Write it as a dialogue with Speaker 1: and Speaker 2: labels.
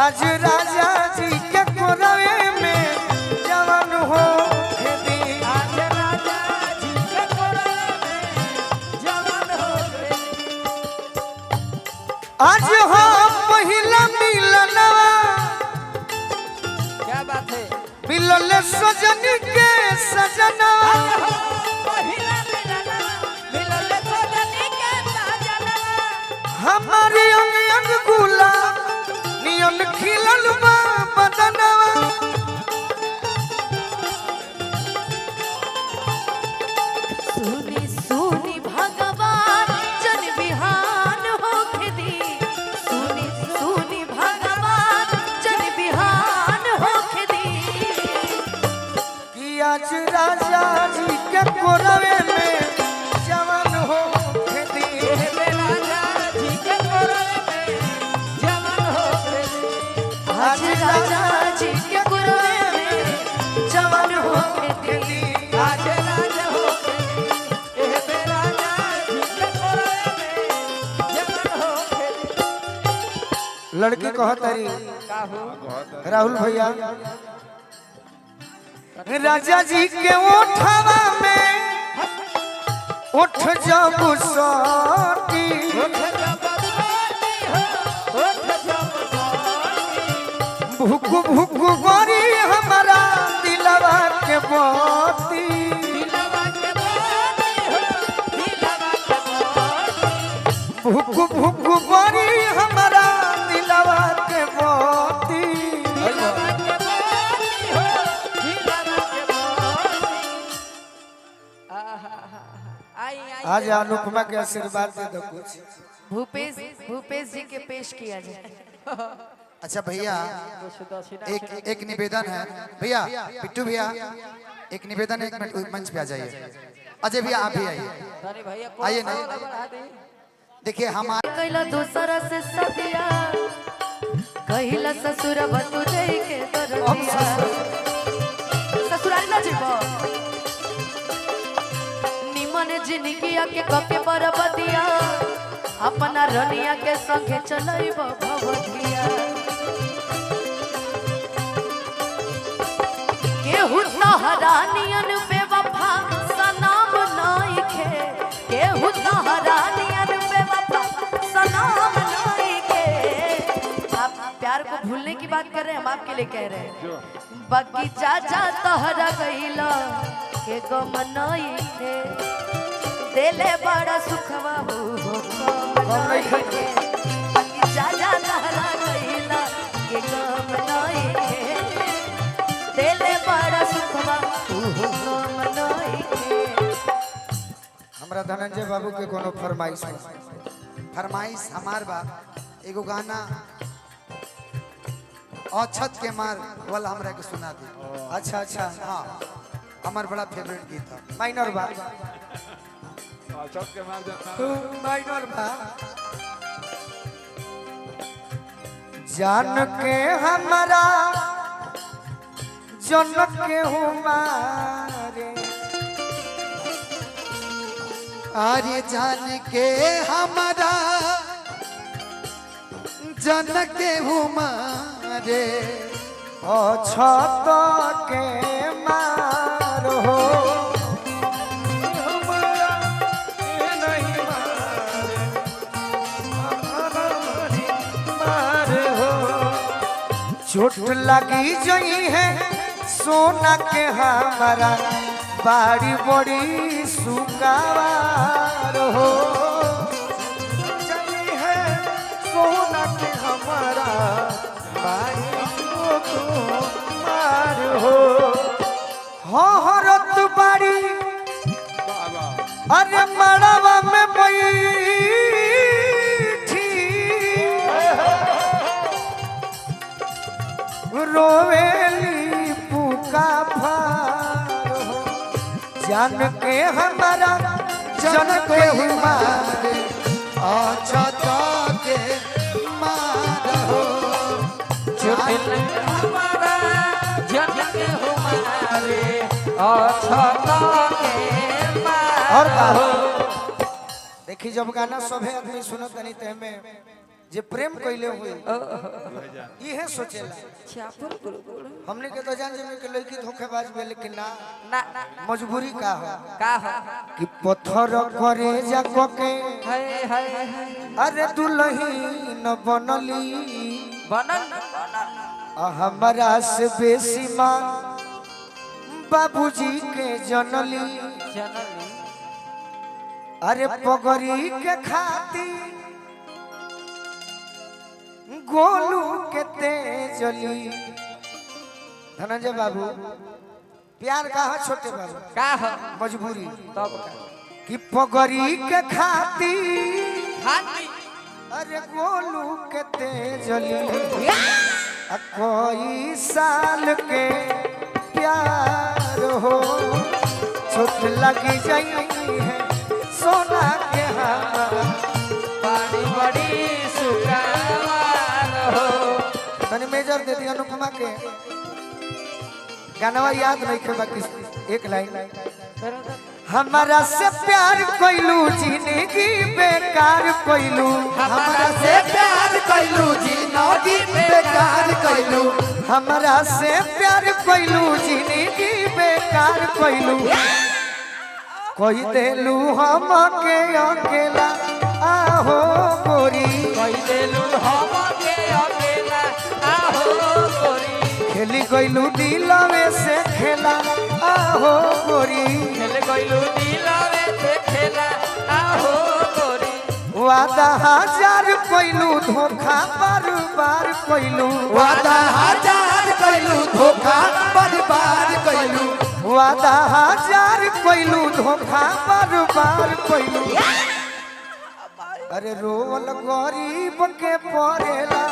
Speaker 1: आज राजा जी के कोरवे में जवान हो दी।
Speaker 2: आज राजा जी के कोरवे में जवान हो दी।
Speaker 1: आज हो पहिला मिलनवा
Speaker 2: क्या बात है
Speaker 1: मिलल सजनी के सजना हमारी अंग अंग गुला नियन खिलल बा बदनवा
Speaker 3: सुनी सुनी भगवान जन बिहान होके दी। सुनी सुनी भगवान जन बिहान होके दी।
Speaker 1: कि आज राजा जी के कोरवे में जवान हो दी।
Speaker 2: राजा जी के कोरवे में जवान हो दी।
Speaker 3: आज राजा जी के कोरवे में जवान होके दी।
Speaker 2: आज राजा हो ए राजा जी के कोरवे में जवान हो दी।
Speaker 1: लड़की कहतरी
Speaker 2: काहू
Speaker 1: राहुल भैया राजा जी के ओठवा में उठ जब सटी भूख भूख गोरी हमारा दिलवा के मोती भूख भूख गोरी हमारा दिलवा के मोती आज अनुपमा के आशीर्वाद दे दो कुछ।
Speaker 3: भूपेश जी के पेश किया जाए।
Speaker 4: अच्छा भैया एक निवेदन है भैया पिट्टू भैया एक निवेदन है 1 मिनट मंच पे आ जाइए अजय भैया आप भी आइए आइए ना देखिए हमारे
Speaker 3: कैला दूसरा से सदिया कहिला ससुर बतु दे के दरदिया ससुराल ना जीवो निमन जिंदगिया के कके बरबदिया अपना रनिया के संगे चलैबो भवदिया केहू तहरानियन बेवफा सनाम नइखे केहू तहरानियन बेवफा सनाम नइखे। आप प्यार को भूलने की बात कर रहे हैं हम आपके लिए कह रहे हैं बगीचा जा तहरा गइला के गम नइखे देले बड़ा सुखवा हो गम नइखे बगीचा जा तहरा गइला के गम नइखे देले बड़ा सुखवा गम नइखे।
Speaker 1: हमरा धनंजय बाबू के कोनो
Speaker 4: फरमाइश हमार बा एगो गाना अछत के मार वाला हमरा के सुना दी।
Speaker 1: अच्छा अच्छा
Speaker 4: हाँ हमार बड़ा फेवरेट गीत है
Speaker 1: माइनर बा माइनर बा जान के हमारा जनक के हुमारे
Speaker 4: आर्य जान के हमारा जनक के हुमारे
Speaker 1: अछत के मार हो चोट लगी जई है सोना के हमारा बाड़ी बड़ी सुगावार हो जई है सोना के हमारा बाड़ी सुगावार हो हरत बाड़ी अरे मड़वा में बैठी रोवेली पुका फार हो जान के हमारा जनक के हुमारे
Speaker 4: अछत के मार हो
Speaker 2: हमारा जनक हमारे अछत के
Speaker 1: और देखी जब गाना सभे आदमी सुनत नहीं ते में जे प्रेम कइले हुए इहे सोचेला
Speaker 2: छापुर गुरुकुल
Speaker 1: हमने के तो जान जे के लड़की धोखेबाज बे लेकिन ना
Speaker 2: ना ना
Speaker 1: मजबूरी का हो
Speaker 2: का हो
Speaker 1: कि पत्थर करे जाको के
Speaker 2: हाय हाय हाय
Speaker 1: अरे दुल्ही न बनली
Speaker 2: बनल
Speaker 1: हमारा से बेसी मां बाबूजी के जनली
Speaker 2: जनली
Speaker 1: अरे पगड़ी के खाती गोलू के तेजली धनंजय बाबू प्यार का हो छोटे बाबू
Speaker 2: का हो
Speaker 1: मजबूरी
Speaker 2: तब
Speaker 1: कि पगड़ी के खाती
Speaker 2: हाथी
Speaker 1: अरे गोलू के तेजली कोई साल के प्यार हो चोट लगी जाई है सोना के हमारा
Speaker 2: पानी बड़ी सुखावार हो
Speaker 1: तने मेजर दे दी अनुपमा के गाना याद नहीं के बाकी एक लाइन हमारा से प्यार कोइलू जिंदगी बेकार कोइलू
Speaker 2: हमारा से प्यार कइलू जिंदगी
Speaker 1: बेकार कोइलू हमारा से प्यार कोइलू जिंदगी बेकार कोइलू कोई देलू हम के अकेला आहो गोरी
Speaker 2: कोई देलू हम के अकेला आहो गोरी
Speaker 1: खेली कोइलू दिलवे से खेला आहो गोरी
Speaker 2: खेल कोइलू दिलवे से खेला आहो गोरी
Speaker 1: वादा हजार कोइलू धोखा बार बार कोइलू
Speaker 4: वादा हजार कइलू धोखा बर्बाद कइलू
Speaker 1: वादा हजार कोइलू धोखा बार बार कोइलू अरे रोल गरीब के पड़ेला